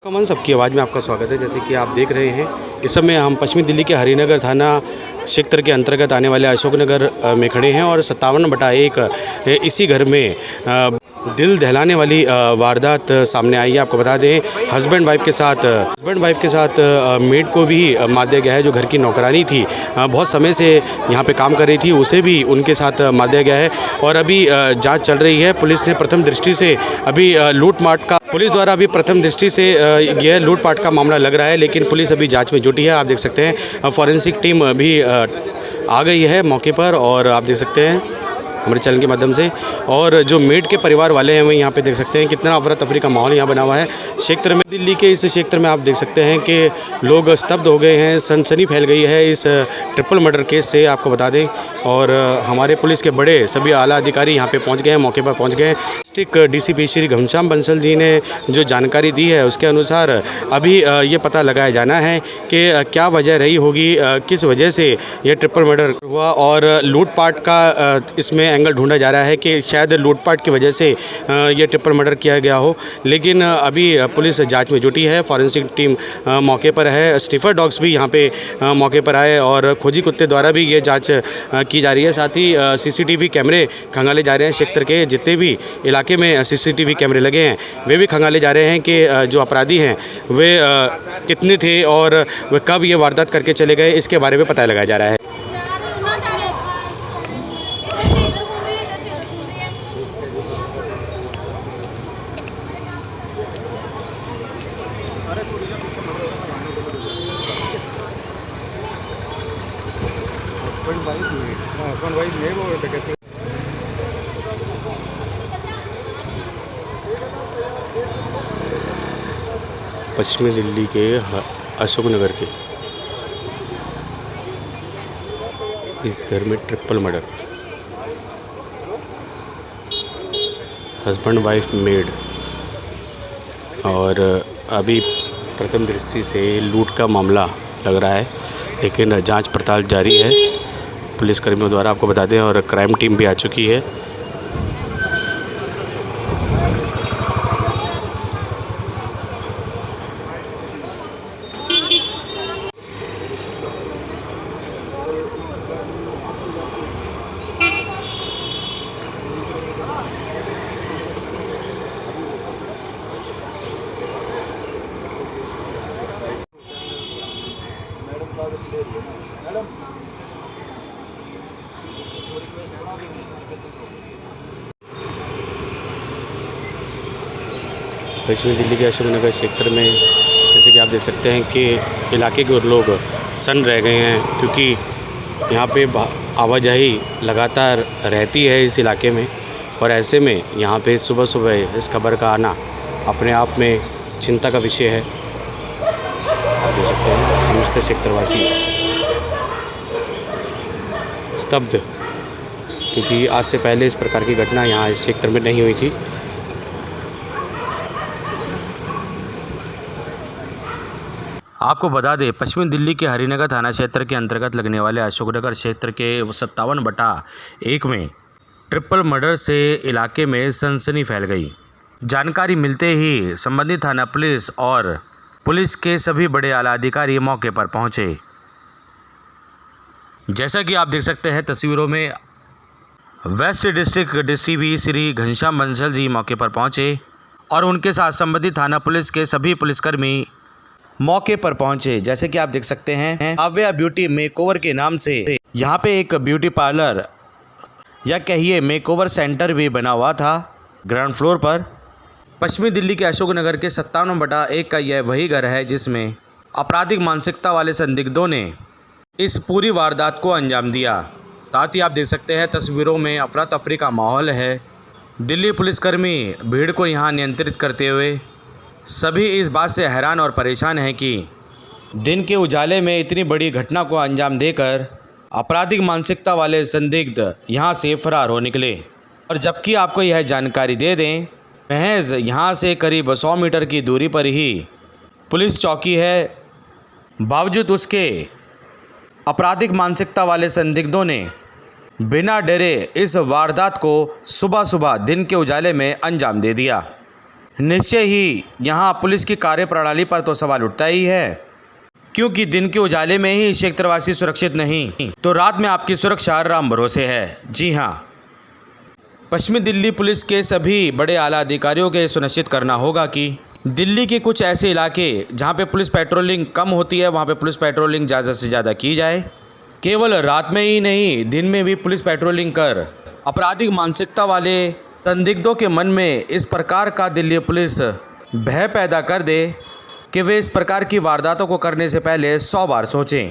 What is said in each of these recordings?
कमन सबकी आवाज़ में आपका स्वागत है। जैसे कि आप देख रहे हैं, इस समय हम पश्चिमी दिल्ली के हरिनगर थाना क्षेत्र के अंतर्गत आने वाले अशोकनगर में खड़े हैं और 57/1 इसी घर में दिल दहलाने वाली वारदात सामने आई है। आपको बता दें, हस्बैंड वाइफ के साथ मेड को भी मार दिया गया है। जो घर की नौकरानी थी, बहुत समय से यहाँ पे काम कर रही थी, उसे भी उनके साथ मार दिया गया है और अभी जांच चल रही है। पुलिस द्वारा अभी प्रथम दृष्टि से यह लूटपाट का मामला लग रहा है, लेकिन पुलिस अभी जांच में जुटी है। आप देख सकते हैं फॉरेंसिक टीम भी आ गई है मौके पर और आप देख सकते हैं हमारे चैनल के माध्यम से। और जो मेड के परिवार वाले हैं, वो यहाँ पे देख सकते हैं कितना अफरा तफरी का माहौल यहाँ बना हुआ है क्षेत्र में। दिल्ली के इस क्षेत्र में आप देख सकते हैं कि लोग स्तब्ध हो गए हैं, सनसनी फैल गई है इस ट्रिपल मर्डर केस से, आपको बता दें। और हमारे पुलिस के बड़े सभी आला अधिकारी यहाँ पे पहुँच गए हैं, मौके पर पहुँच गए हैं। डिस्ट्रिक्ट डीसीपी श्री घनश्याम बंसल जी ने जो जानकारी दी है, उसके अनुसार अभी ये पता लगाया जाना है कि क्या वजह रही होगी, किस वजह से ये ट्रिपल मर्डर हुआ। और लूटपाट का इसमें एंगल ढूंढा जा रहा है कि शायद लूटपाट की वजह से ये ट्रिपल मर्डर किया गया हो, लेकिन अभी पुलिस जांच में जुटी है। फॉरेंसिक टीम मौके पर है, स्निफर डॉग्स भी यहाँ पे मौके पर आए और खोजी कुत्ते द्वारा भी ये जांच की जा रही है। साथ ही सीसीटीवी कैमरे खंगाले जा रहे हैं। क्षेत्र के जितने भी इलाके में सीसीटीवी कैमरे लगे हैं, वे भी खंगाले जा रहे हैं कि जो अपराधी हैं वे कितने थे और वे कब ये वारदात करके चले गए, इसके बारे में पता लगाया जा रहा है। पश्चिमी दिल्ली के अशोकनगर के इस घर में triple murder, husband wife made, और अभी प्रथम दृष्टि से लूट का मामला लग रहा है, लेकिन जांच पड़ताल जारी है पुलिसकर्मियों द्वारा, आपको बता दें। और क्राइम टीम भी आ चुकी है। पश्चिमी दिल्ली के अशोकनगर क्षेत्र में जैसे कि आप देख सकते हैं कि इलाके के लोग सन्न रह गए हैं, क्योंकि यहाँ पे आवाजाही लगातार रहती है इस इलाके में। और ऐसे में यहाँ पे सुबह सुबह इस खबर का आना अपने आप में चिंता का विषय है। आप देख सकते हैं समस्त क्षेत्रवासी स्तब्ध, क्योंकि आज से पहले इस प्रकार की घटना यहाँ इस क्षेत्र में नहीं हुई थी। आपको बता दें, पश्चिमी दिल्ली के हरिनगर थाना क्षेत्र के अंतर्गत लगने वाले अशोकनगर क्षेत्र के 57/1 में ट्रिपल मर्डर से इलाके में सनसनी फैल गई। जानकारी मिलते ही संबंधित थाना पुलिस और पुलिस के सभी बड़े आला अधिकारी मौके पर पहुंचे। जैसा कि आप देख सकते हैं तस्वीरों में, west district DCP Shri Ghanshyam Bansal ji मौके पर पहुंचे और उनके साथ संबंधित थाना पुलिस के सभी पुलिसकर्मी मौके पर पहुंचे। जैसे कि आप देख सकते हैं, आव्या ब्यूटी मेकओवर के नाम से यहाँ पे एक ब्यूटी पार्लर या कहिए मेकओवर सेंटर भी बना हुआ था ग्राउंड फ्लोर पर। पश्चिमी दिल्ली के अशोकनगर के 57/1 का यह वही घर है जिसमें आपराधिक मानसिकता वाले संदिग्धों ने इस पूरी वारदात को अंजाम दिया। साथ ही आप देख सकते हैं तस्वीरों में अफरा तफरी का माहौल है। दिल्ली पुलिसकर्मी भीड़ को यहाँ नियंत्रित करते हुए सभी इस बात से हैरान और परेशान हैं कि दिन के उजाले में इतनी बड़ी घटना को अंजाम देकर आपराधिक मानसिकता वाले संदिग्ध यहाँ से फरार हो निकले। और जबकि आपको यह जानकारी दे दें, महज यहाँ से करीब 100 मीटर की दूरी पर ही पुलिस चौकी है। बावजूद उसके आपराधिक मानसिकता वाले संदिग्धों ने बिना डरे इस वारदात को सुबह सुबह दिन के उजाले में अंजाम दे दिया। निश्चय ही यहाँ पुलिस की कार्यप्रणाली पर तो सवाल उठता ही है, क्योंकि दिन के उजाले में ही क्षेत्रवासी सुरक्षित नहीं तो रात में आपकी सुरक्षा राम भरोसे है। जी हाँ, पश्चिमी दिल्ली पुलिस के सभी बड़े आला अधिकारियों के सुनिश्चित करना होगा कि दिल्ली के कुछ ऐसे इलाके जहाँ पे पुलिस पेट्रोलिंग कम होती है वहाँ पे पुलिस पेट्रोलिंग ज़्यादा से ज़्यादा की जाए। केवल रात में ही नहीं, दिन में भी पुलिस पेट्रोलिंग कर आपराधिक मानसिकता वाले संदिग्धों के मन में इस प्रकार का दिल्ली पुलिस भय पैदा कर दे कि वे इस प्रकार की वारदातों को करने से पहले 100 बार सोचें,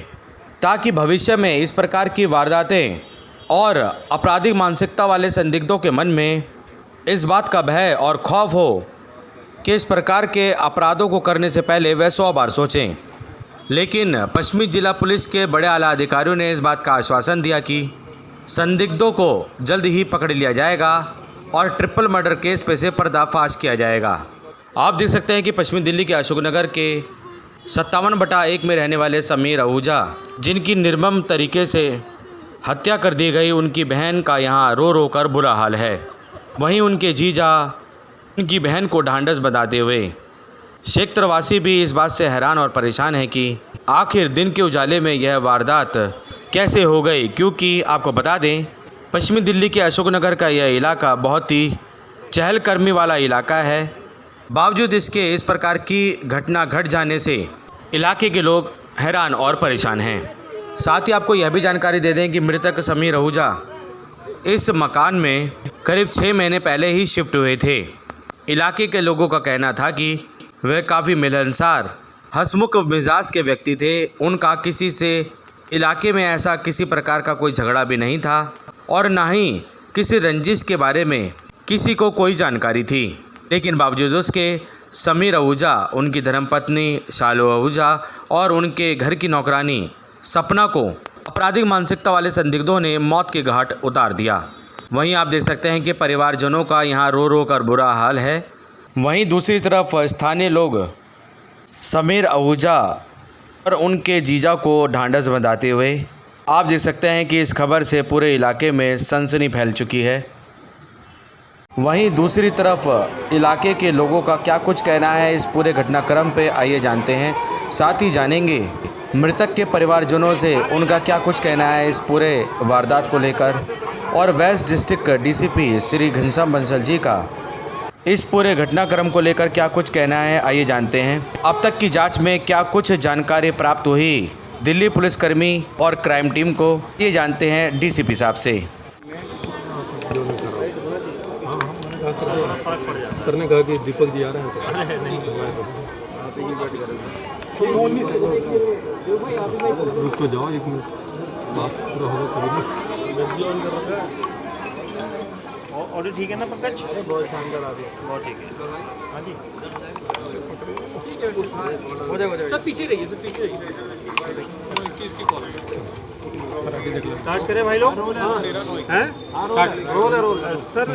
ताकि भविष्य में इस प्रकार की वारदातें और आपराधिक मानसिकता वाले संदिग्धों के मन में इस बात का भय और खौफ हो कि इस प्रकार के अपराधों को करने से पहले वे 100 बार सोचें। लेकिन पश्चिमी जिला पुलिस के बड़े आला अधिकारियों ने इस बात का आश्वासन दिया कि संदिग्धों को जल्द ही पकड़ लिया जाएगा और ट्रिपल मर्डर केस पे से पर्दाफाश किया जाएगा। आप देख सकते हैं कि पश्चिमी दिल्ली के अशोकनगर के 57/1 में रहने वाले समीर आहूजा, जिनकी निर्मम तरीके से हत्या कर दी गई, उनकी बहन का यहाँ रो रो कर बुरा हाल है। वहीं उनके जीजा उनकी बहन को ढांढस बंधाते हुए क्षेत्रवासी भी इस बात से हैरान और परेशान है कि आखिर दिन के उजाले में यह वारदात कैसे हो गई, क्योंकि आपको बता दें पश्चिमी दिल्ली के अशोकनगर का यह इलाका बहुत ही चहलकदमी वाला इलाका है। बावजूद इसके इस प्रकार की घटना घट जाने से इलाके के लोग हैरान और परेशान हैं। साथ ही आपको यह भी जानकारी दे दें कि मृतक समीर आहूजा इस मकान में करीब 6 महीने पहले ही शिफ्ट हुए थे। इलाके के लोगों का कहना था कि वह काफ़ी मिलनसार, हंसमुख मिजाज के व्यक्ति थे। उनका किसी से इलाके में ऐसा किसी प्रकार का कोई झगड़ा भी नहीं था और ना ही किसी रंजिश के बारे में किसी को कोई जानकारी थी। लेकिन बावजूद उसके समीर आहूजा, उनकी धर्मपत्नी शालू आहूजा और उनके घर की नौकरानी सपना को आपराधिक मानसिकता वाले संदिग्धों ने मौत के घाट उतार दिया। वहीं आप देख सकते हैं कि परिवारजनों का यहाँ रो रो कर बुरा हाल है। वहीं दूसरी तरफ स्थानीय लोग समीर आहूजा और उनके जीजा को ढांढस बंधाते हुए आप देख सकते हैं कि इस खबर से पूरे इलाके में सनसनी फैल चुकी है। वहीं दूसरी तरफ इलाके के लोगों का क्या कुछ कहना है इस पूरे घटनाक्रम पे, आइए जानते हैं। साथ ही जानेंगे मृतक के परिवारजनों से उनका क्या कुछ कहना है इस पूरे वारदात को लेकर, और west district DCP Shri Ghanshyam Bansal ji का इस पूरे घटनाक्रम को लेकर क्या कुछ कहना है, आइए जानते हैं। अब तक की जांच में क्या कुछ जानकारी प्राप्त हुई दिल्ली पुलिसकर्मी और क्राइम टीम को, ये जानते हैं डीसीपी साहब से। करने कहा कि दीपक जी आ रहे हैं रुक तो जाओ 1 मिनट, बात पूरा होगा कभी। ऑडियो ठीक है ना पंकज? बहुत शानदार आ गया, बहुत ठीक है। हाँ जी, हो जाएगा। सब पीछे रहिए, सब पीछे रहिए। किसकी कॉल स्टार्ट करें भाई लोग? हैं रोल सर,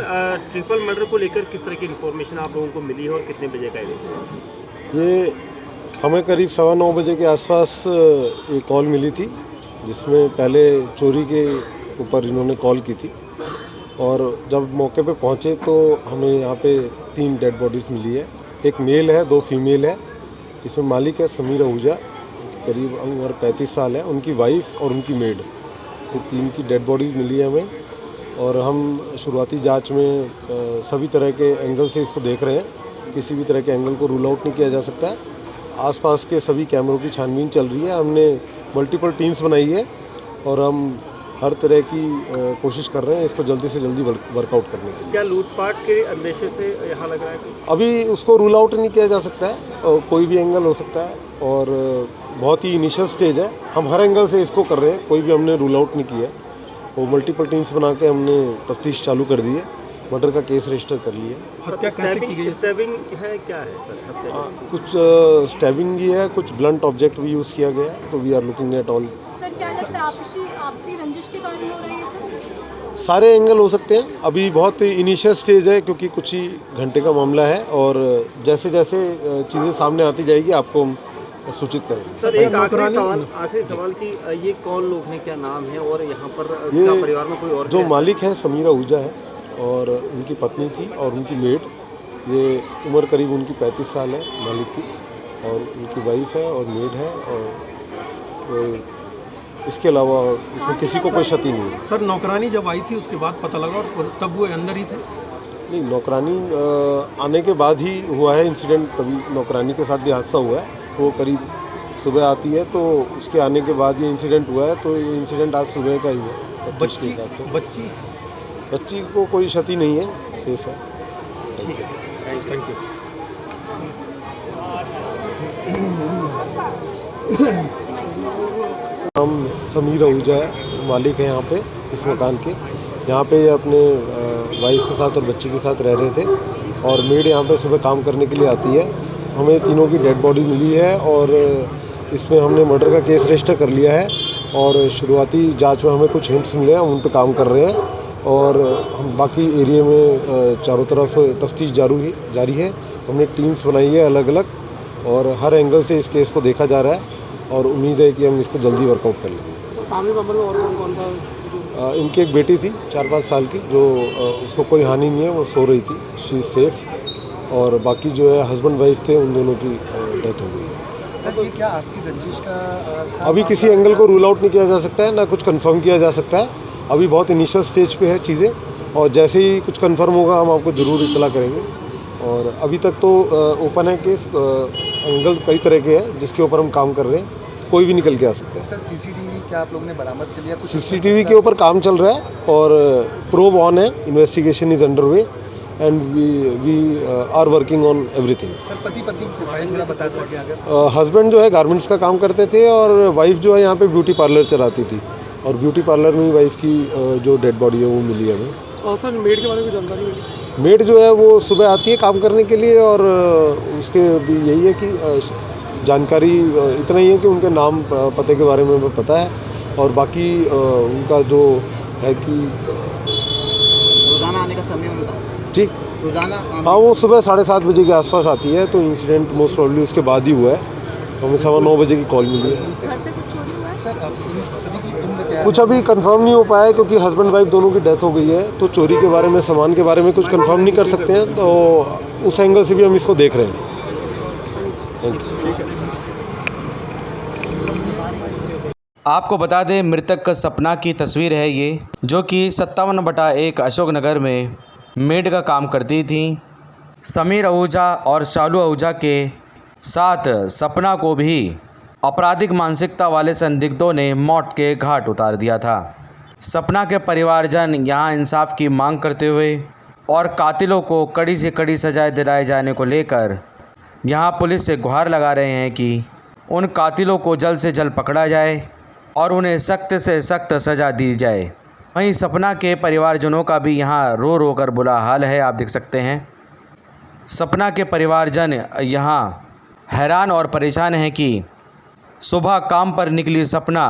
ट्रिपल मर्डर को लेकर किस तरह की इन्फॉर्मेशन आप लोगों को मिली है और कितने बजे का है ये? हमें करीब 9:15 बजे के आसपास ये कॉल मिली थी, जिसमें पहले चोरी के ऊपर इन्होंने कॉल की थी और जब मौके पे पहुँचे तो हमें यहाँ पे 3 डेड बॉडीज़ मिली है। एक मेल है, 2 फीमेल है। इसमें मालिक है समीर आहूजा, करीब उम्र 35 साल है, उनकी वाइफ और उनकी मेड, तो 3 की डेड बॉडीज़ मिली है हमें। और हम शुरुआती जांच में सभी तरह के एंगल से इसको देख रहे हैं, किसी भी तरह के एंगल को रूल आउट नहीं किया जा सकता है। आसपास के सभी कैमरों की छानबीन चल रही है। हमने मल्टीपल टीम्स बनाई है और हम हर तरह की कोशिश कर रहे हैं इसको जल्दी से जल्दी वर्कआउट करने के लिए। क्या लूटपाट के अंदेशे से यहाँ लग रहा है कि अभी उसको रूल आउट नहीं किया जा सकता है, कोई भी एंगल हो सकता है और बहुत ही इनिशियल स्टेज है। हम हर एंगल से इसको कर रहे हैं, कोई भी हमने रूल आउट नहीं किया है। वो मल्टीपल टीम्स बना के हमने तफ्तीश चालू कर दी है, मर्डर का केस रजिस्टर कर लिया। स्टैबिंग है, क्या है सर? कुछ स्टैबिंग भी है, कुछ ब्लंट ऑब्जेक्ट भी यूज़ किया गया है, तो we are looking at all. क्या लगता है आपसी रंजिश के कारण हो रही है सर? सारे एंगल हो सकते हैं, अभी बहुत इनिशियल स्टेज है क्योंकि कुछ ही घंटे का मामला है और जैसे जैसे चीज़ें सामने आती जाएगी आपको हम सूचित करेंगे। सर एक आखिरी सवाल कि ये कौन लोग हैं, क्या नाम है और यहाँ पर क्या परिवार में कोई और जो मालिक है समीर आहूजा है और उनकी पत्नी थी और उनकी मेड, ये उम्र करीब उनकी 35 साल है मालिक की, और उनकी वाइफ है और मेड है, और इसके अलावा इसमें किसी को कोई क्षति नहीं है। सर नौकरानी जब आई थी उसके बाद पता लगा और तब वो अंदर ही थे? नहीं, नौकरानी आने के बाद ही हुआ है इंसिडेंट, तभी नौकरानी के साथ भी हादसा हुआ है। वो करीब सुबह आती है तो उसके आने के बाद ये इंसिडेंट हुआ है, तो ये इंसिडेंट आज सुबह का ही है। तफ्तीश के हिसाब से बच्ची को कोई क्षति नहीं है, सेफ है। ठीक है, थैंक यू। हम समीर आहूजा है, मालिक है यहाँ पे इस मकान के। यहाँ पे ये अपने वाइफ के साथ और बच्ची के साथ रह रहे थे, और मेड यहाँ पे सुबह काम करने के लिए आती है। हमें तीनों की डेड बॉडी मिली है, और इसमें हमने मर्डर का केस रजिस्टर कर लिया है, और शुरुआती जांच में हमें कुछ हिंट्स मिले हैं, हम उन पे काम कर रहे हैं, और हम बाकी एरिया में चारों तरफ तफ्तीश जारी है। हमने टीम्स बनाई है अलग अलग, और हर एंगल से इस केस को देखा जा रहा है, और उम्मीद है कि हम इसको जल्दी वर्कआउट कर लेंगे। फैमिली मेंबर में और कौन कौन था? इनकी एक बेटी थी 4-5 साल की, जो उसको कोई हानि नहीं है, वो सो रही थी, शी इज़ सेफ, और बाकी जो है हस्बैंड वाइफ थे, उन दोनों की डेथ हो गई है। सर ये क्या आपसी रंजिश का था? अभी किसी एंगल को रूल आउट नहीं किया जा सकता है, ना कुछ कंफर्म किया जा सकता है। अभी बहुत इनिशियल स्टेज पे है चीज़ें, और जैसे ही कुछ कंफर्म होगा हम आपको ज़रूर इत्तला करेंगे। और अभी तक तो ओपन है केस, एंगल कई तरह के हैं जिसके ऊपर हम काम कर रहे हैं, कोई भी निकल के आ सकता है। सर सीसीटीवी क्या आप लोगों ने बरामद कर लिया? सीसीटीवी के ऊपर काम चल रहा है, और प्रोब ऑन है, investigation is under way, and we are working on everything. Sir पति पत्नी की प्रोफाइल थोड़ा बता सकें अगर? हस्बैंड जो है गारमेंट्स का काम करते थे, और वाइफ जो है यहाँ पे ब्यूटी पार्लर चलाती थी, और ब्यूटी पार्लर में ही वाइफ की जो डेड बॉडी है वो मिली है हमें। और सर मेड के बारे में जानकारी मिली? मेड जो है वो सुबह आती है काम करने के लिए, और उसके भी यही है कि जानकारी इतना ही है कि उनके नाम पते के बारे में हमें पता है, और बाकी उनका जो है कि रोज़ाना आने का समय उनका? ठीक, रोज़ाना? हाँ, वो सुबह 7:30 बजे के आसपास आती है, तो इंसिडेंट मोस्ट प्रॉब्ली उसके बाद ही हुआ है। हमें 9:15 बजे की कॉल मिली है। घर से कुछ चोरी हुआ है? सर अब इन सभी की उम्र क्या है? कुछ अभी कंफर्म नहीं हो पाया, क्योंकि हस्बैंड वाइफ दोनों की डेथ हो गई है, तो चोरी के बारे में, सामान के बारे में कुछ कंफर्म नहीं कर सकते हैं, तो उस एंगल से भी हम इसको देख रहे हैं। Thank you. आपको बता दें, मृतक सपना की तस्वीर है ये, जो कि 57/1 अशोकनगर में मेड का काम करती थी। समीर आहूजा और शालू आहूजा के साथ सपना को भी आपराधिक मानसिकता वाले संदिग्धों ने मौत के घाट उतार दिया था। सपना के परिवारजन यहाँ इंसाफ की मांग करते हुए और कातिलों को कड़ी से कड़ी सजाएं दिलाए जाने को लेकर यहाँ पुलिस से गुहार लगा रहे हैं कि उन कातिलों को जल्द से जल्द पकड़ा जाए और उन्हें सख्त से सख्त सज़ा दी जाए। वहीं सपना के परिवारजनों का भी यहाँ रो रो कर बुरा हाल है, आप देख सकते हैं। सपना के परिवारजन यहाँ हैरान और परेशान हैं कि सुबह काम पर निकली सपना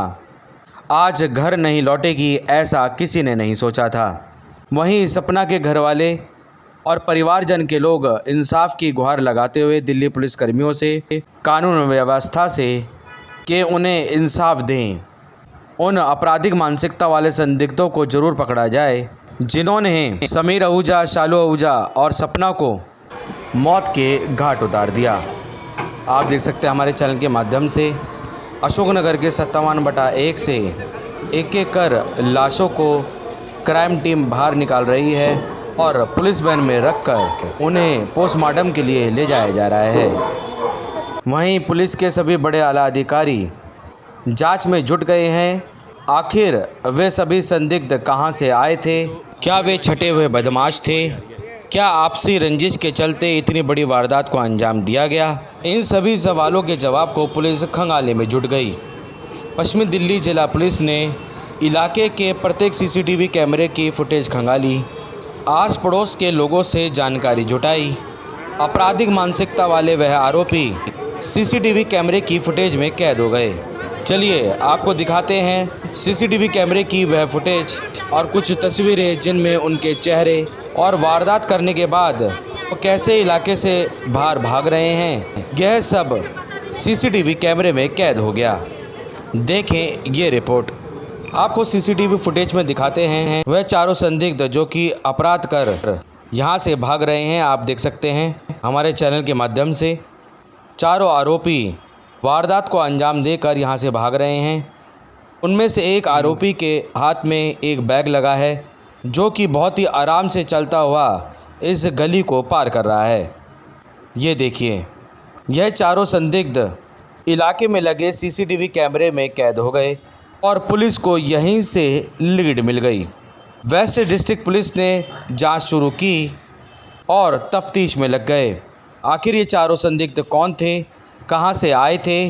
आज घर नहीं लौटेगी, ऐसा किसी ने नहीं सोचा था। वहीं सपना के घर वाले और परिवारजन के लोग इंसाफ की गुहार लगाते हुए दिल्ली पुलिस कर्मियों से, कानून व्यवस्था से कि उन्हें इंसाफ दें। उन आपराधिक मानसिकता वाले संदिग्धों को ज़रूर पकड़ा जाए जिन्होंने समीर आहूजा, शालू आहूजा और सपना को मौत के घाट उतार दिया। आप देख सकते हैं हमारे चैनल के माध्यम से अशोकनगर के 57/1 से एक एक कर लाशों को क्राइम टीम बाहर निकाल रही है और पुलिस वैन में रखकर उन्हें पोस्टमार्टम के लिए ले जाया जा रहा है। वहीं पुलिस के सभी बड़े आला अधिकारी जांच में जुट गए हैं। आखिर वे सभी संदिग्ध कहां से आए थे? क्या वे छटे हुए बदमाश थे? क्या आपसी रंजिश के चलते इतनी बड़ी वारदात को अंजाम दिया गया? इन सभी सवालों के जवाब को पुलिस खंगालने में जुट गई। पश्चिमी दिल्ली जिला पुलिस ने इलाके के प्रत्येक सीसीटीवी कैमरे की फुटेज खंगाली, आस पड़ोस के लोगों से जानकारी जुटाई। आपराधिक मानसिकता वाले वह आरोपी सीसीटीवी कैमरे की फुटेज में कैद हो गए। चलिए आपको दिखाते हैं सीसीटीवी कैमरे की वह फुटेज और कुछ तस्वीरें जिनमें उनके चेहरे और वारदात करने के बाद वो कैसे इलाके से बाहर भाग रहे हैं, यह सब सीसीटीवी कैमरे में कैद हो गया। देखें ये रिपोर्ट। आपको सीसीटीवी फुटेज में दिखाते हैं वह चारों संदिग्ध जो कि अपराध कर यहाँ से भाग रहे हैं। आप देख सकते हैं हमारे चैनल के माध्यम से चारों आरोपी वारदात को अंजाम देकर यहाँ से भाग रहे हैं। उनमें से एक आरोपी के हाथ में एक बैग लगा है जो कि बहुत ही आराम से चलता हुआ इस गली को पार कर रहा है। ये देखिए, यह चारों संदिग्ध इलाके में लगे सीसीटीवी कैमरे में कैद हो गए और पुलिस को यहीं से लीड मिल गई। वेस्ट डिस्ट्रिक्ट पुलिस ने जांच शुरू की और तफ्तीश में लग गए। आखिर ये चारों संदिग्ध कौन थे, कहां से आए थे।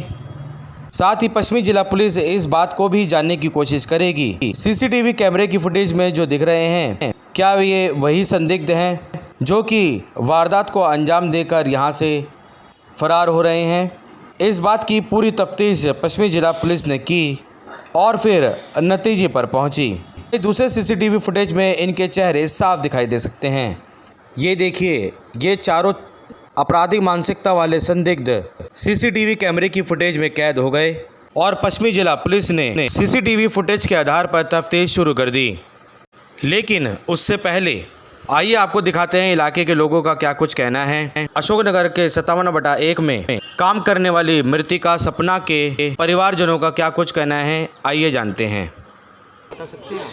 साथ ही पश्चिमी जिला पुलिस इस बात को भी जानने की कोशिश करेगी सीसीटीवी कैमरे की फुटेज में जो दिख रहे हैं, क्या ये वही संदिग्ध हैं जो कि वारदात को अंजाम देकर यहां से फरार हो रहे हैं। इस बात की पूरी तफ्तीश पश्चिमी जिला पुलिस ने की और फिर नतीजे पर पहुंची। दूसरे सीसीटीवी फुटेज में इनके चेहरे साफ दिखाई दे सकते हैं। ये देखिए, ये चारों आपराधिक मानसिकता वाले संदिग्ध सीसीटीवी कैमरे की फुटेज में कैद हो गए और पश्चिमी जिला पुलिस ने सीसीटीवी फुटेज के आधार पर तफ्तीश शुरू कर दी। लेकिन उससे पहले आइए आपको दिखाते हैं इलाके के लोगों का क्या कुछ कहना है। अशोकनगर के 57/1 में काम करने वाली मृतिका सपना के परिवारजनों का क्या कुछ कहना है, आइए जानते हैं। बता सकते हैं आप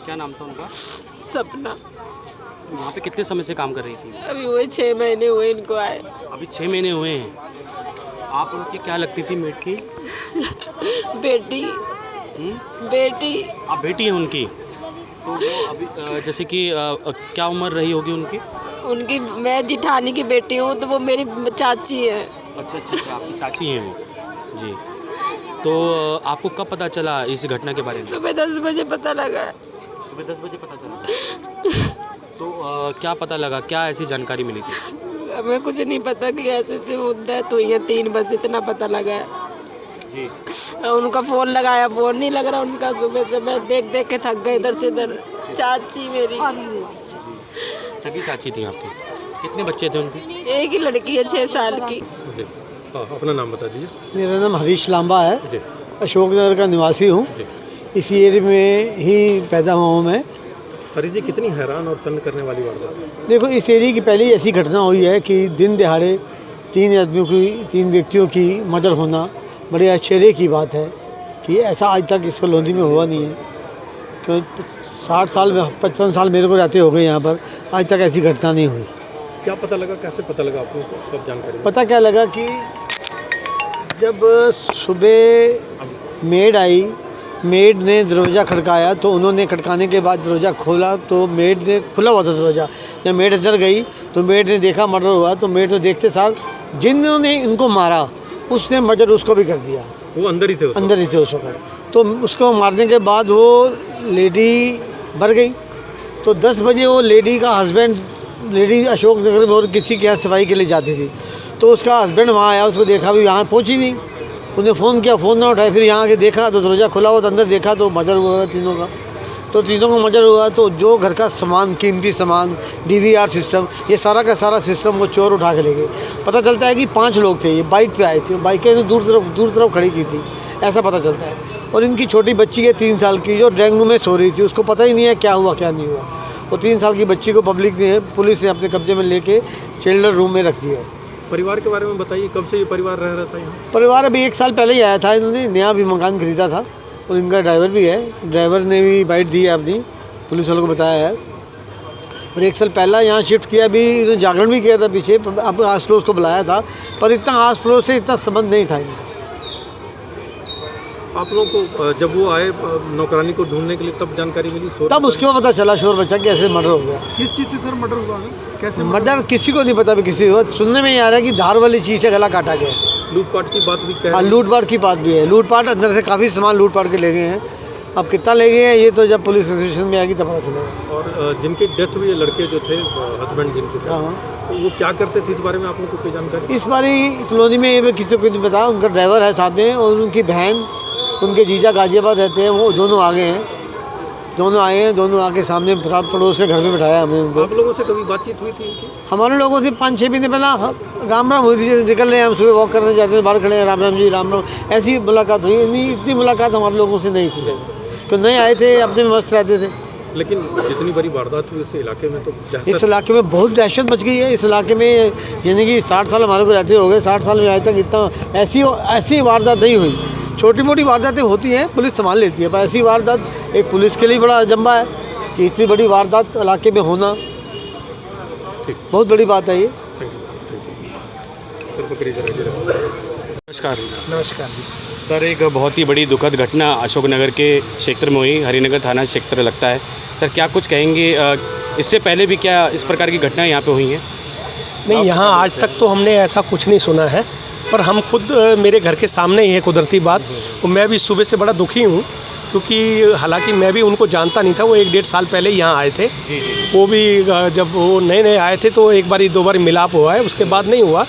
क्या नाम था उनका? सपना। वहाँ पे कितने समय से काम कर रही थी? अभी हुए 6 महीने हुए इनको आए। अभी 6 महीने हुए हैं। आप उनकी क्या लगती थी मेट की? बेटी। बेटी। आप बेटी हैं उनकी? तो वो अभी जैसे कि क्या उम्र रही होगी उनकी? उनकी मैं जिठानी की बेटी हूँ तो वो मेरी चाची है। अच्छा, आपकी चाची हैं वो जी। तो आपको कब पता चला इस घटना के बारे में? सुबह 10 बजे पता लगा। सुबह 10 बजे पता चला? तो क्या पता लगा, क्या ऐसी जानकारी मिली थी? हमें कुछ नहीं पता कि ऐसे से डेथ हुई है 3 बस, इतना पता लगा है जी। उनका फ़ोन लगाया, फ़ोन नहीं लग रहा उनका। सुबह से मैं देख देख के थक गई इधर से इधर। चाची मेरी सगी चाची थी आपकी? कितने बच्चे थे उनके? एक ही लड़की है 6 साल की। अपना नाम बता दीजिए। मेरा नाम हरीश लांबा है, अशोकनगर का निवासी हूँ। इसी एरिया में ही पैदा हुआ हूँ मैं। हरीश जी, कितनी हैरान और चंद करने वाली बात है। देखो, इस एरिया की पहले ही ऐसी घटना हुई है कि दिन दिहाड़े 3 व्यक्तियों की मर्डर होना बड़े आश्चर्य की बात है कि ऐसा आज तक इस कॉलोनी में हुआ नहीं है। क्यों 60 साल में 55 साल मेरे को रहते हो गए यहाँ पर, आज तक ऐसी घटना नहीं हुई। क्या पता लगा, कैसे पता लगा आपको, कब जानकारी? पता क्या लगा कि जब सुबह मेड आई, मेड ने दरवाज़ा खड़काया तो उन्होंने खड़काने के बाद दरवाज़ा खोला तो मेड ने खुला हुआ था दरवाज़ा। जब मेड अंदर गई तो मेड ने देखा मर्डर हुआ, तो मेड ने देखते सार जिन्होंने इनको मारा उसने मर्डर उसको भी कर दिया। वो अंदर ही थे उस वक्त। तो उसको मारने के बाद वो लेडी मर गई। तो 10 बजे वो लेडी का हस्बैंड, लेडी अशोकनगर में और किसी के यहाँ सफाई के लिए जाती थी, तो उसका हस्बैंड वहाँ आया, उसको देखा भी यहाँ पहुँची नहीं। उन्हें फ़ोन किया, फ़ोन ना उठाया, फिर यहाँ आके देखा तो दरवाज़ा खुला हुआ था, अंदर देखा तो मर्डर हुआ तीनों का। तो तीनों का मर्डर हुआ तो जो घर का सामान, कीमती सामान, DVR सिस्टम, ये सारा का सारा सिस्टम वो चोर उठा के ले गए। पता चलता है कि 5 लोग थे, ये बाइक पे आए थे, बाइकें ने दूर तरफ खड़ी की थी, ऐसा पता चलता है। और इनकी छोटी बच्ची है 3 साल की, जो ड्राइंग रूम में सो रही थी, उसको पता ही नहीं है क्या हुआ क्या नहीं हुआ। वो 3 साल की बच्ची को पुलिस ने अपने कब्जे में लेके चिल्ड्रन रूम में रख दिया है। परिवार के बारे में बताइए, कब से ये परिवार रह रहा था यहाँ? परिवार अभी 1 साल पहले ही आया था, इन्होंने नया भी मकान खरीदा था और इनका ड्राइवर भी है। ड्राइवर ने भी बाइट दी है अपनी, पुलिस वालों को बताया है। और 1 साल पहला यहाँ शिफ्ट किया, भी जागरण भी किया था पीछे, अब आस पड़ोस को बुलाया था, पर इतना आस पड़ोस से इतना संबंध नहीं था इनका। आप लोगों को जब वो आए नौकरानी को ढूंढने के लिए तब जानकारी मिली? तब उसके बाद पता चला, शोर बचा कि ऐसे मर्डर हो गया। किस चीज़ से सर मर्डर हुआ है? कैसे मर्डर किसी को नहीं पता, भी किसी को सुनने में ही आ रहा है कि धार वाली चीज़ से गला काटा गया। लूटपाट की बात भी कह? हाँ, लूटपाट की बात भी है। लूटपाट अंदर से काफ़ी सामान लूटपाट के ले गए हैं। अब कितना ले गए हैं ये तो जब पुलिस स्टेशन में आएगी तब पता चलेगा। और जिनकी डेथ हुई है, लड़के जो थे, हस्बैंड जिनके, हाँ, तो वो क्या करते थे, इस बारे में आप लोगों को कोई जानकारी? इस बारी कॉलोनी में किसी को नहीं पता। उनका ड्राइवर है साथ में और उनकी बहन, उनके जीजा गाजियाबाद रहते हैं, वो दोनों आ गए हैं। दोनों आए हैं, दोनों आके सामने पड़ोस के घर में बिठाया हमने उनको। आप लोगों से कभी बातचीत हुई थी इनकी? हमारे लोगों से 5-6 महीने पहला राम राम हुई थी, जैसे निकल रहे हैं हम, सुबह वॉक करने जाते हैं, बाहर खड़े हैं, राम राम जी राम राम, ऐसी मुलाकात हुई। इतनी मुलाकात हमारे लोगों से नहीं थी, तो नए आए थे, अपने में मस्त रहते थे। लेकिन जितनी बड़ी वारदात हुई इस इलाके में तो इस इलाके में बहुत दहशत मच गई है। इस इलाके में यानी कि 60 साल हमारे को रहते हो गए, 60 साल में आज तक इतना ऐसी वारदात नहीं हुई। छोटी मोटी वारदातें होती हैं, पुलिस संभाल लेती है, पर ऐसी वारदात एक पुलिस के लिए बड़ा अजम्बा है कि इतनी बड़ी वारदात इलाके में होना बहुत बड़ी बात है ये। नमस्कार। नमस्कार जी। सर, एक बहुत ही बड़ी दुखद घटना अशोकनगर के क्षेत्र में हुई, हरिनगर थाना क्षेत्र लगता है। सर, क्या कुछ कहेंगे, इससे पहले भी क्या इस प्रकार की घटनाएं यहाँ पे हुई हैं? नहीं, यहाँ आज तक तो हमने ऐसा कुछ नहीं सुना है, पर हम खुद मेरे घर के सामने ही है कुदरती बात, और मैं भी सुबह से बड़ा दुखी हूँ, क्योंकि हालांकि मैं भी उनको जानता नहीं था। वो 1-1.5 साल पहले यहाँ आए थे। वो भी जब वो नए आए थे तो एक बारी 2 बार मिलाप हुआ है, उसके बाद नहीं हुआ।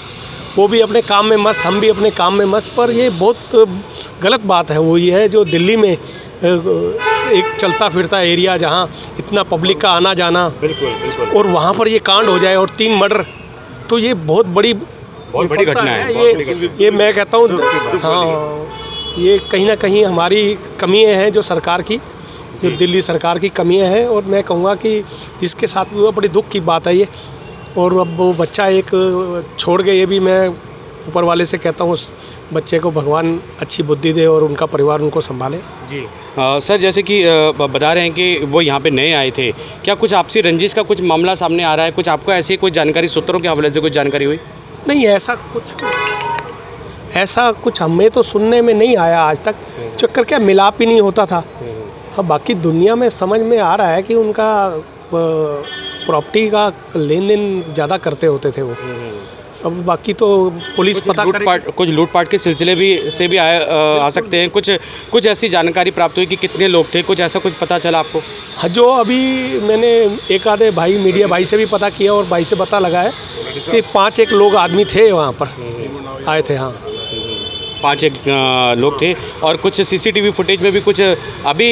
वो भी अपने काम में मस्त, हम भी अपने काम में मस्त। पर ये बहुत गलत बात है, वो ये है जो दिल्ली में एक चलता फिरता एरिया जहाँ इतना पब्लिक का आना जाना, बिल्कुल। और वहाँ पर ये कांड हो जाए और 3 मर्डर, तो ये बहुत बड़ी घटना है। ये मैं कहता हूँ, हाँ, ये कहीं ना कहीं हमारी कमियाँ हैं जो सरकार की, जो दिल्ली सरकार की कमियाँ हैं। और मैं कहूँगा कि जिसके साथ भी हुआ बड़ी दुख की बात है ये। और अब वो बच्चा एक छोड़ गए, ये भी मैं ऊपर वाले से कहता हूँ उस बच्चे को भगवान अच्छी बुद्धि दे और उनका परिवार उनको संभाले। जी सर, जैसे कि बता रहे हैं कि वो यहाँ पे नए आए थे, क्या कुछ आपसी रंजिश का कुछ मामला सामने आ रहा है? कुछ आपको ऐसी कोई जानकारी, सूत्रों के हवाले से कुछ जानकारी हुई? नहीं, ऐसा कुछ हमें तो सुनने में नहीं आया आज तक। चक्कर क्या, मिलाप ही नहीं होता था। अब बाकी दुनिया में समझ में आ रहा है कि उनका प्रॉपर्टी का लेन देन ज़्यादा करते होते थे वो। अब बाकी तो पुलिस पता करेगी। कुछ लूटपाट के सिलसिले भी आ सकते हैं। कुछ ऐसी जानकारी प्राप्त हुई कि कितने लोग थे, कुछ ऐसा कुछ पता चला आपको? हाँ, जो अभी मैंने एक आधे मीडिया भाई से भी पता किया और भाई से पता लगा है कि 5-1 लोग आदमी थे वहाँ पर आए थे। हाँ, 5-1 लोग थे। और कुछ सीसीटीवी फुटेज में भी कुछ अभी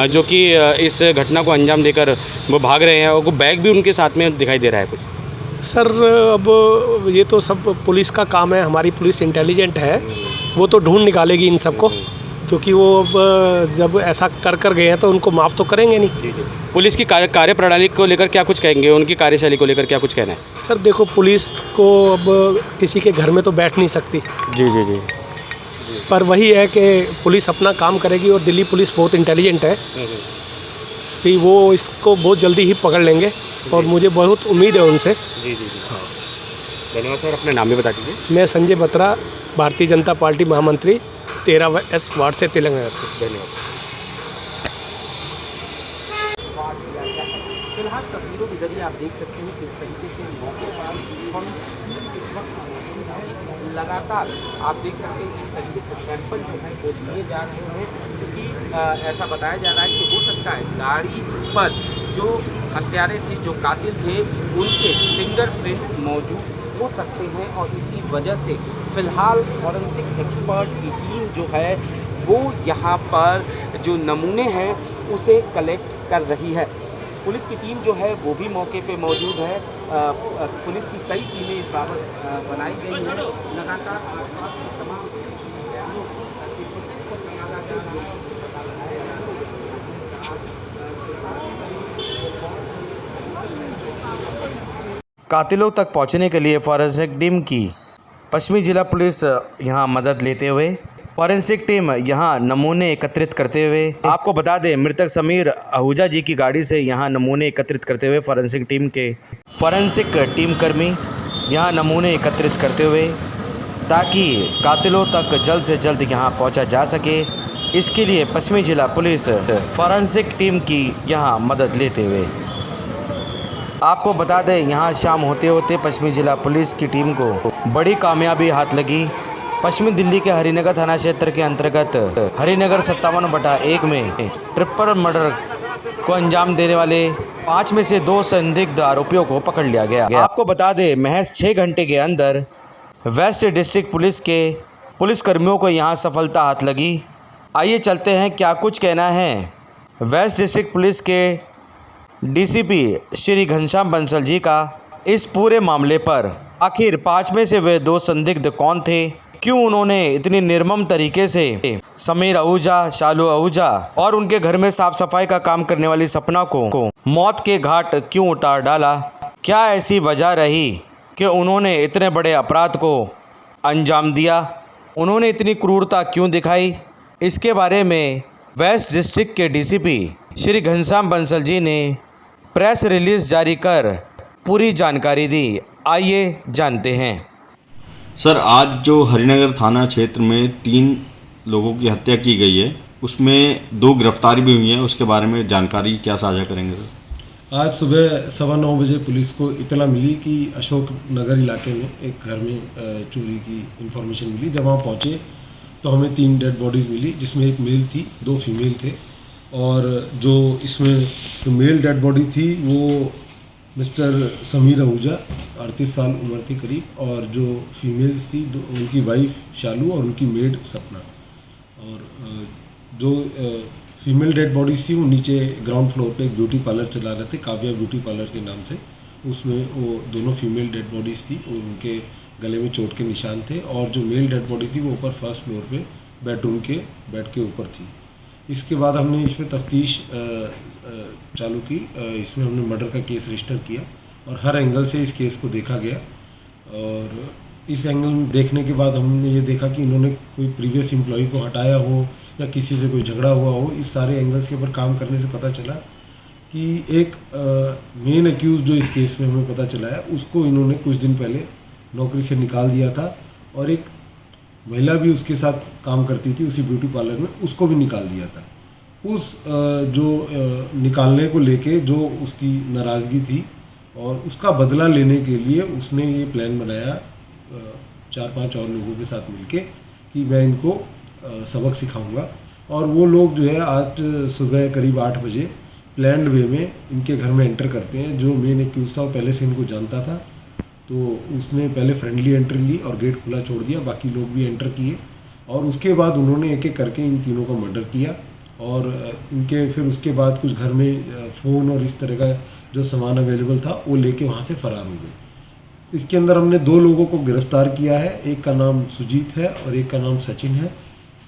जो कि इस घटना को अंजाम देकर वो भाग रहे हैं, और वो बैग भी उनके साथ में दिखाई दे रहा है कुछ। सर, अब ये तो सब पुलिस का काम है, हमारी पुलिस इंटेलिजेंट है, वो तो ढूंढ निकालेगी इन सबको, क्योंकि वो अब जब ऐसा कर गए हैं तो उनको माफ़ तो करेंगे नहीं। पुलिस की कार्यप्रणाली को लेकर क्या कुछ कहेंगे, उनकी कार्यशैली को लेकर क्या कुछ कहना है? सर देखो, पुलिस को अब किसी के घर में तो बैठ नहीं सकती। जी। पर वही है कि पुलिस अपना काम करेगी, और दिल्ली पुलिस बहुत इंटेलिजेंट है कि वो इसको बहुत जल्दी ही पकड़ लेंगे, और मुझे बहुत उम्मीद है उनसे। जी। धन्यवाद सर, अपना नाम भी बता दीजिए। मैं संजय बत्रा, भारतीय जनता पार्टी महामंत्री 13S वार्ड से, तेलंगाना से। धन्यवाद। फिलहाल तस्वीरों की जरिए आप देख सकते हैं किस तरीके से मौके पर हम इस वक्त लगातार आप देख सकते हैं किस तरीके से सैंपल जो है वो लिए जा रहे हैं, क्योंकि ऐसा बताया जा रहा है कि हो सकता है गाड़ी पर जो हत्यारे थे, जो कातिल थे, उनके फिंगरप्रिंट मौजूद हो सकते हैं, और इसी वजह से फ़िलहाल फॉरेंसिक एक्सपर्ट की टीम जो है वो यहाँ पर जो नमूने हैं उसे कलेक्ट कर रही है। पुलिस की टीम जो है वो भी मौके पे मौजूद है। पुलिस की कई टीमें इस बाबत बनाई गई हैं। लगातार आसपास के तमाम कातिलों तक पहुंचने के लिए फॉरेंसिक टीम की पश्चिमी जिला पुलिस यहां मदद लेते हुए फॉरेंसिक टीम यहां नमूने एकत्रित करते हुए, आपको बता दें मृतक समीर आहूजा जी की गाड़ी से यहां नमूने एकत्रित करते हुए फॉरेंसिक टीम कर्मी यहां नमूने एकत्रित करते हुए, ताकि कातिलों तक जल्द से जल्द यहां पहुंचा जा सके। इसके लिए पश्चिमी जिला पुलिस फॉरेंसिक टीम की यहां मदद लेते हुए, आपको बता दें यहां शाम होते होते पश्चिमी जिला पुलिस की टीम को बड़ी कामयाबी हाथ लगी। पश्चिमी दिल्ली के हरिनगर थाना क्षेत्र के अंतर्गत हरिनगर 57/1 में ट्रिपल मर्डर को अंजाम देने वाले 5 में से 2 संदिग्ध आरोपियों को पकड़ लिया गया। आपको बता दें महज 6 घंटे के अंदर वेस्ट डिस्ट्रिक्ट पुलिस के पुलिसकर्मियों को यहां सफलता हाथ लगी। आइए चलते हैं क्या कुछ कहना है वेस्ट डिस्ट्रिक्ट पुलिस के डीसीपी श्री घनश्याम बंसल जी का इस पूरे मामले पर। आखिर 5 में से वे 2 संदिग्ध कौन थे, क्यों उन्होंने इतनी निर्मम तरीके से समीर आहूजा, शालू आहूजा और उनके घर में साफ सफाई का काम करने वाली सपना को मौत के घाट क्यों उतार डाला? क्या ऐसी वजह रही कि उन्होंने इतने बड़े अपराध को अंजाम दिया? उन्होंने इतनी क्रूरता क्यों दिखाई? इसके बारे में वेस्ट डिस्ट्रिक्ट के डीसीपी श्री घनश्याम बंसल जी ने प्रेस रिलीज जारी कर पूरी जानकारी दी। आइए जानते हैं। सर, आज जो हरिनगर थाना क्षेत्र में 3 लोगों की हत्या की गई है, उसमें 2 गिरफ्तारी भी हुई हैं, उसके बारे में जानकारी क्या साझा करेंगे सर? आज सुबह 9:15 बजे पुलिस को इतला मिली कि अशोक नगर इलाके में एक घर में चोरी की इन्फॉर्मेशन मिली। जब वहाँ पहुँचे तो हमें 3 डेड बॉडीज़ मिली, जिसमें एक मेल थी, 2 फीमेल थे। और जो इसमें जो मेल डेड बॉडी थी वो मिस्टर समीर आहूजा, 38 साल उम्र थी करीब, और जो फीमेल्स थी उनकी वाइफ शालू और उनकी मेड सपना। और जो फीमेल डेड बॉडीज थी वो नीचे ग्राउंड फ्लोर पे एक ब्यूटी पार्लर चला रहे थे, काव्या ब्यूटी पार्लर के नाम से। उसमें वो दोनों फीमेल डेड बॉडीज़ थी और उनके गले में चोट के निशान थे। और जो मेल डेड बॉडी थी वो ऊपर फर्स्ट फ्लोर पे बेडरूम के बेड के ऊपर थी। इसके बाद हमने इसमें तफ्तीश चालू की। इसमें हमने मर्डर का केस रजिस्टर किया और हर एंगल से इस केस को देखा गया। और इस एंगल में देखने के बाद हमने ये देखा कि इन्होंने कोई प्रीवियस एम्प्लॉय को हटाया हो या किसी से कोई झगड़ा हुआ हो। इस सारे एंगल्स के ऊपर काम करने से पता चला कि एक मेन एक्यूज जो इस केस में हमें पता चला है, उसको इन्होंने कुछ दिन पहले नौकरी से निकाल दिया था। और एक महिला भी उसके साथ काम करती थी उसी ब्यूटी पार्लर में, उसको भी निकाल दिया था। उस निकालने को लेके जो उसकी नाराज़गी थी और उसका बदला लेने के लिए उसने ये प्लान बनाया 4-5 और लोगों के साथ मिलके कि मैं इनको सबक सिखाऊंगा। और वो लोग जो है आज सुबह करीब 8 बजे प्लान्ड वे में इनके घर में एंटर करते हैं। जो मेन एक्यूज था वो पहले से इनको जानता था, तो उसने पहले फ्रेंडली एंट्री ली और गेट खुला छोड़ दिया, बाकी लोग भी एंटर किए। और उसके बाद उन्होंने एक एक करके इन तीनों का मर्डर किया। और इनके फिर उसके बाद कुछ घर में फ़ोन और इस तरह का जो सामान अवेलेबल था वो लेके वहाँ से फ़रार हो गए। इसके अंदर हमने 2 लोगों को गिरफ्तार किया है। एक का नाम सुजीत है और एक का नाम सचिन है।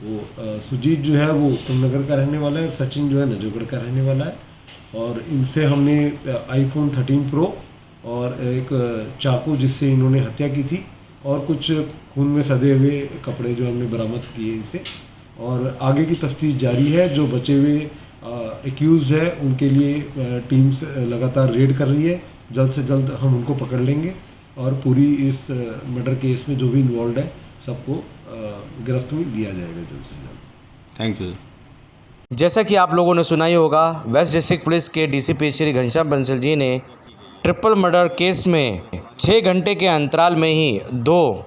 वो सुजीत जो है वो उत्तम नगर का रहने वाला है, सचिन जो है नजोगढ़ का रहने वाला है। और इनसे हमने iPhone 13 Pro और एक चाकू जिससे इन्होंने हत्या की थी और कुछ खून में सदे हुए कपड़े जो हमने बरामद किए इनसे। और आगे की तफ्तीश जारी है। जो बचे हुए एक्यूज़ है उनके लिए टीम्स लगातार रेड कर रही है। जल्द से जल्द हम उनको पकड़ लेंगे और पूरी इस मर्डर केस में जो भी इन्वॉल्व है सबको गिरफ्त में लिया जाएगा जल्द से जल्द। Thank you. जैसा कि आप लोगों ने सुना ही होगा, वेस्ट डिस्ट्रिक्ट पुलिस के डीसीपी श्री घनश्याम बंसल जी ने ट्रिपल मर्डर केस में 6 घंटे के अंतराल में ही 2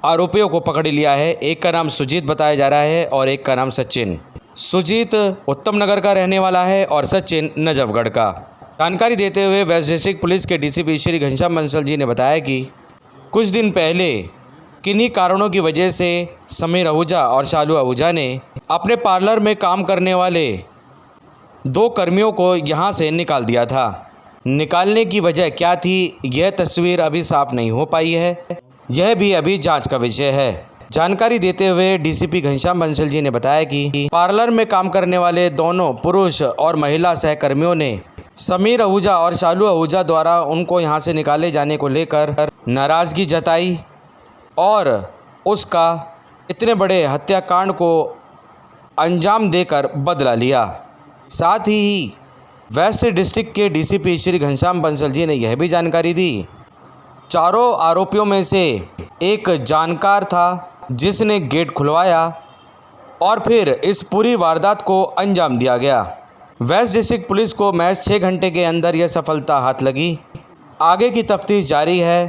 आरोपियों को पकड़ लिया है। एक का नाम सुजीत बताया जा रहा है और एक का नाम सचिन। सुजीत उत्तम नगर का रहने वाला है और सचिन नजफगढ़ का। जानकारी देते हुए वेस्ट डिस्ट्रिक्ट पुलिस के डीसीपी श्री घनश्याम बंसल जी ने बताया कि कुछ दिन पहले किन्हीं कारणों की वजह से समीर आहूजा और शालू आहूजा ने अपने पार्लर में काम करने वाले 2 कर्मियों को यहां से निकाल दिया था। निकालने की वजह क्या थी, यह तस्वीर अभी साफ नहीं हो पाई है। यह भी अभी जांच का विषय है। जानकारी देते हुए डीसीपी घनश्याम बंसल जी ने बताया कि पार्लर में काम करने वाले दोनों पुरुष और महिला सहकर्मियों ने समीर आहूजा और शालू आहूजा द्वारा उनको यहां से निकाले जाने को लेकर नाराज़गी जताई और उसका इतने बड़े हत्याकांड को अंजाम देकर बदला लिया। साथ ही वेस्ट डिस्ट्रिक्ट के डीसीपी श्री घनश्याम बंसल जी ने यह भी जानकारी दी, चारों आरोपियों में से एक जानकार था जिसने गेट खुलवाया और फिर इस पूरी वारदात को अंजाम दिया गया। वेस्ट डिस्ट्रिक्ट पुलिस को महज 6 घंटे के अंदर यह सफलता हाथ लगी। आगे की तफ्तीश जारी है।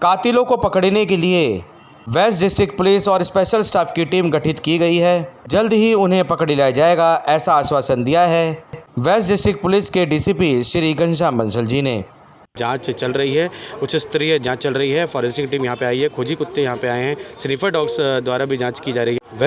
कातिलों को पकड़ने के लिए वेस्ट डिस्ट्रिक्ट पुलिस और स्पेशल स्टाफ की टीम गठित की गई है। जल्द ही उन्हें पकड़ लिया जाएगा, ऐसा आश्वासन दिया है वेस्ट डिस्ट्रिक्ट पुलिस के डीसीपी श्री घनश्याम बंसल जी ने। जांच चल रही है, उच्च स्तरीय जांच चल रही है। फॉरेंसिक टीम यहाँ पे आई है, खोजी कुत्ते यहाँ पे आए हैं, स्निफर डॉग्स द्वारा भी जांच की जा रही है।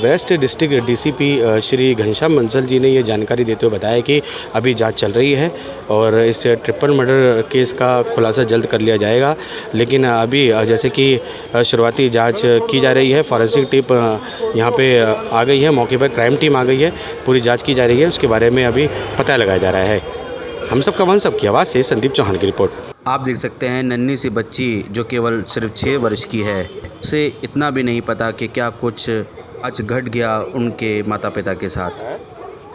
West district DCP Shri Ghanshyam Bansal ji ने ये जानकारी देते हुए बताया कि अभी जांच चल रही है और इस ट्रिपल मर्डर केस का खुलासा जल्द कर लिया जाएगा। लेकिन अभी जैसे कि शुरुआती जांच की जा रही है, फॉरेंसिक टीम यहाँ पे आ गई है, मौके पर क्राइम टीम आ गई है, पूरी जाँच की जा रही है, उसके बारे में अभी पता लगाया जा रहा है। हम सबका वन सबकी आवाज़ से संदीप चौहान की रिपोर्ट। आप देख सकते हैं नन्ही सी बच्ची जो केवल सिर्फ 6 वर्ष की है, उसे इतना भी नहीं पता कि क्या कुछ आज घट गया उनके माता पिता के साथ।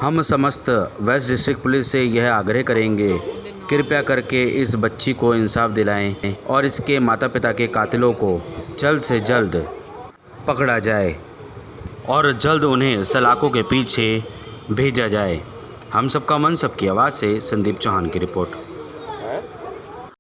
हम समस्त वेस्ट डिस्ट्रिक्ट पुलिस से यह आग्रह करेंगे, कृपया करके इस बच्ची को इंसाफ दिलाएं और इसके माता पिता के कातिलों को जल्द से जल्द पकड़ा जाए और जल्द उन्हें सलाखों के पीछे भेजा जाए। हम सबका मन सबकी आवाज़ से संदीप चौहान की रिपोर्ट।